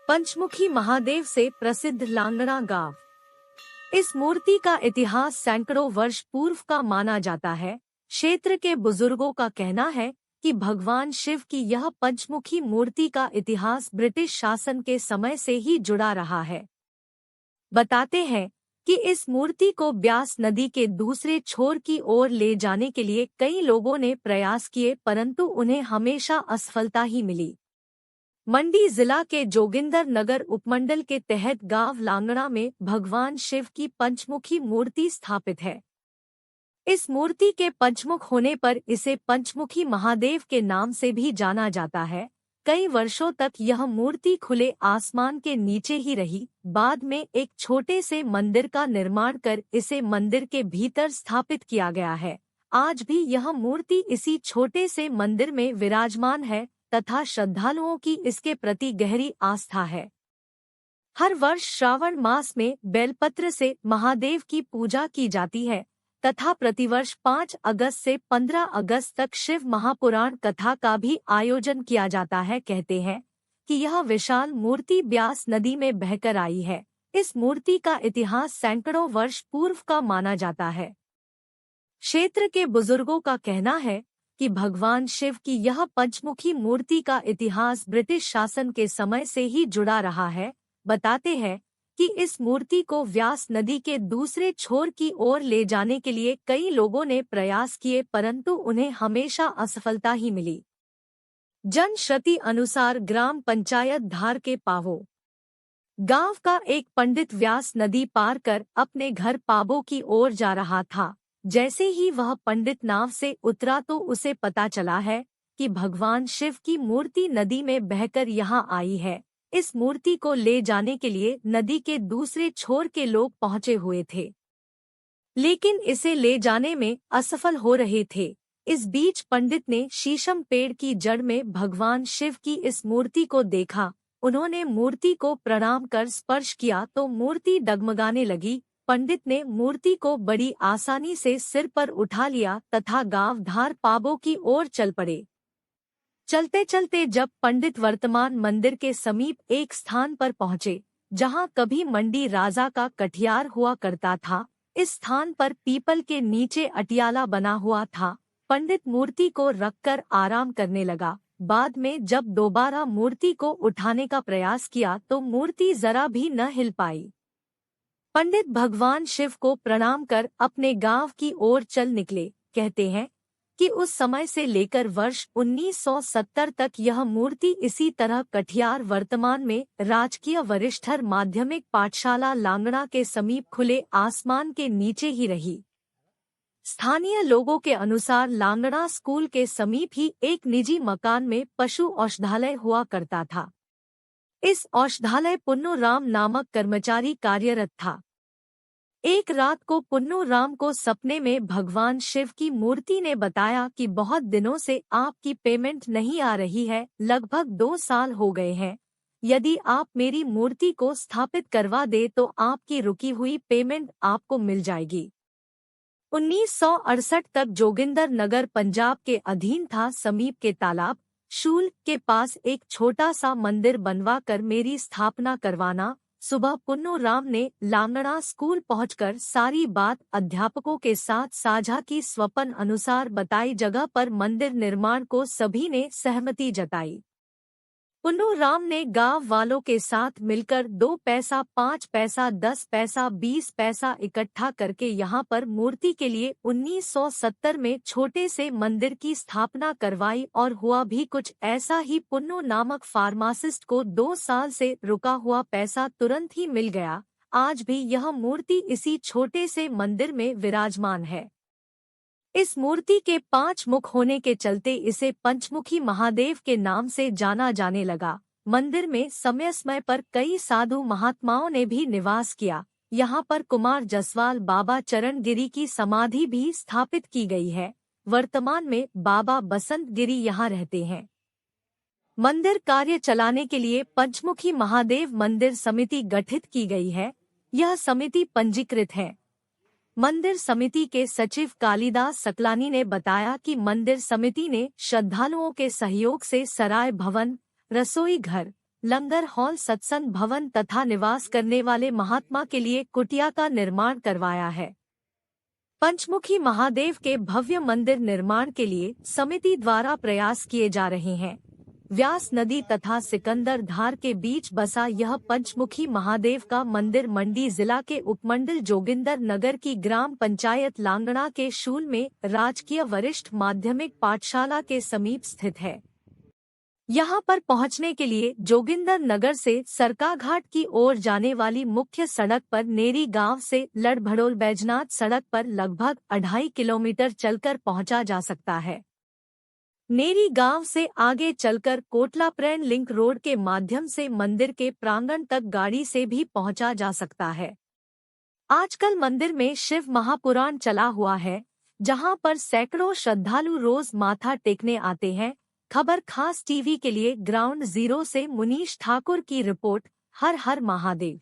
पंचमुखी महादेव से प्रसिद्ध लांगड़ा गांव। इस मूर्ति का इतिहास सैकड़ों वर्ष पूर्व का माना जाता है। क्षेत्र के बुजुर्गों का कहना है कि भगवान शिव की यह पंचमुखी मूर्ति का इतिहास ब्रिटिश शासन के समय से ही जुड़ा रहा है। बताते हैं कि इस मूर्ति को ब्यास नदी के दूसरे छोर की ओर ले जाने के लिए कई लोगों ने प्रयास किए, परंतु उन्हें हमेशा असफलता ही मिली। मंडी जिला के जोगिंदर नगर उपमंडल के तहत गांव लांगड़ा में भगवान शिव की पंचमुखी मूर्ति स्थापित है। इस मूर्ति के पंचमुख होने पर इसे पंचमुखी महादेव के नाम से भी जाना जाता है। कई वर्षों तक यह मूर्ति खुले आसमान के नीचे ही रही। बाद में एक छोटे से मंदिर का निर्माण कर इसे मंदिर के भीतर स्थापित किया गया है। आज भी यह मूर्ति इसी छोटे से मंदिर में विराजमान है तथा श्रद्धालुओं की इसके प्रति गहरी आस्था है। हर वर्ष श्रावण मास में बेलपत्र से महादेव की पूजा की जाती है तथा प्रतिवर्ष 5 अगस्त से 15 अगस्त तक शिव महापुराण कथा का भी आयोजन किया जाता है। कहते हैं कि यह विशाल मूर्ति ब्यास नदी में बहकर आई है। इस मूर्ति का इतिहास सैकड़ों वर्ष पूर्व का माना जाता है। क्षेत्र के बुजुर्गों का कहना है कि भगवान शिव की यह पंचमुखी मूर्ति का इतिहास ब्रिटिश शासन के समय से ही जुड़ा रहा है। बताते हैं कि इस मूर्ति को व्यास नदी के दूसरे छोर की ओर ले जाने के लिए कई लोगों ने प्रयास किए, परंतु उन्हें हमेशा असफलता ही मिली। जनश्रुति अनुसार ग्राम पंचायत धार के पावो गांव का एक पंडित व्यास नदी पार कर अपने घर पाबो की ओर जा रहा था। जैसे ही वह पंडित नाव से उतरा तो उसे पता चला है कि भगवान शिव की मूर्ति नदी में बहकर यहाँ आई है। इस मूर्ति को ले जाने के लिए नदी के दूसरे छोर के लोग पहुंचे हुए थे, लेकिन इसे ले जाने में असफल हो रहे थे। इस बीच पंडित ने शीशम पेड़ की जड़ में भगवान शिव की इस मूर्ति को देखा। उन्होंने मूर्ति को प्रणाम कर स्पर्श किया तो मूर्ति डगमगाने लगी। पंडित ने मूर्ति को बड़ी आसानी से सिर पर उठा लिया तथा गांव धार पाबो की ओर चल पड़े। चलते चलते जब पंडित वर्तमान मंदिर के समीप एक स्थान पर पहुंचे जहां कभी मंडी राजा का कठियार हुआ करता था, इस स्थान पर पीपल के नीचे अटियाला बना हुआ था। पंडित मूर्ति को रखकर आराम करने लगा। बाद में जब दोबारा मूर्ति को उठाने का प्रयास किया तो मूर्ति जरा भी न हिल पाई। पंडित भगवान शिव को प्रणाम कर अपने गांव की ओर चल निकले। कहते हैं कि उस समय से लेकर वर्ष 1970 तक यह मूर्ति इसी तरह कठियार वर्तमान में राजकीय वरिष्ठर माध्यमिक पाठशाला लांगड़ा के समीप खुले आसमान के नीचे ही रही। स्थानीय लोगों के अनुसार लांगड़ा स्कूल के समीप ही एक निजी मकान में पशु औषधालय हुआ करता था। इस औषधालय पुन्नू राम नामक कर्मचारी कार्यरत था। एक रात को पुन्नू राम को सपने में भगवान शिव की मूर्ति ने बताया कि बहुत दिनों से आपकी पेमेंट नहीं आ रही है, लगभग 2 साल हो गए हैं। यदि आप मेरी मूर्ति को स्थापित करवा दे तो आपकी रुकी हुई पेमेंट आपको मिल जाएगी। 1968 तक जोगिंदर नगर पंजाब के अधीन था। समीप के तालाब शूल के पास एक छोटा सा मंदिर बनवा कर मेरी स्थापना करवाना। सुबह पुन्नू राम ने लांगड़ा स्कूल पहुंचकर सारी बात अध्यापकों के साथ साझा की। स्वप्न अनुसार बताई जगह पर मंदिर निर्माण को सभी ने सहमति जताई। पुन्नू राम ने गांव वालों के साथ मिलकर 2 पैसा, 5 पैसा, 10 पैसा, 20 पैसा इकट्ठा करके यहां पर मूर्ति के लिए 1970 में छोटे से मंदिर की स्थापना करवाई और हुआ भी कुछ ऐसा ही। पुन्नू नामक फार्मासिस्ट को 2 साल से रुका हुआ पैसा तुरंत ही मिल गया। आज भी यह मूर्ति इसी छोटे से मंदिर में विराजमान है। इस मूर्ति के 5 मुख होने के चलते इसे पंचमुखी महादेव के नाम से जाना जाने लगा। मंदिर में समय समय पर कई साधु महात्माओं ने भी निवास किया। यहाँ पर कुमार जसवाल बाबा चरण गिरी की समाधि भी स्थापित की गई है। वर्तमान में बाबा बसंत गिरी यहाँ रहते हैं। मंदिर कार्य चलाने के लिए पंचमुखी महादेव मंदिर समिति गठित की गई है। यह समिति पंजीकृत है। मंदिर समिति के सचिव कालिदास सकलानी ने बताया कि मंदिर समिति ने श्रद्धालुओं के सहयोग से सराय भवन, रसोई घर, लंगर हॉल, सत्संग भवन तथा निवास करने वाले महात्मा के लिए कुटिया का निर्माण करवाया है। पंचमुखी महादेव के भव्य मंदिर निर्माण के लिए समिति द्वारा प्रयास किए जा रहे हैं। व्यास नदी तथा सिकंदर धार के बीच बसा यह पंचमुखी महादेव का मंदिर मंडी जिला के उपमंडल जोगिंदर नगर की ग्राम पंचायत लांगड़ा के शूल में राजकीय वरिष्ठ माध्यमिक पाठशाला के समीप स्थित है। यहाँ पर पहुँचने के लिए जोगिंदर नगर से सरकाघाट की ओर जाने वाली मुख्य सड़क पर नेरी गांव से लड़भड़ोल बैजनाथ सड़क पर लगभग 2.5 किलोमीटर चलकर पहुँचा जा सकता है। नेरी गांव से आगे चलकर कोटलाप्रेन लिंक रोड के माध्यम से मंदिर के प्रांगण तक गाड़ी से भी पहुंचा जा सकता है। आजकल मंदिर में शिव महापुराण चला हुआ है, जहां पर सैकड़ों श्रद्धालु रोज माथा टेकने आते हैं। खबर खास टीवी के लिए ग्राउंड जीरो से मुनीश ठाकुर की रिपोर्ट। हर हर महादेव।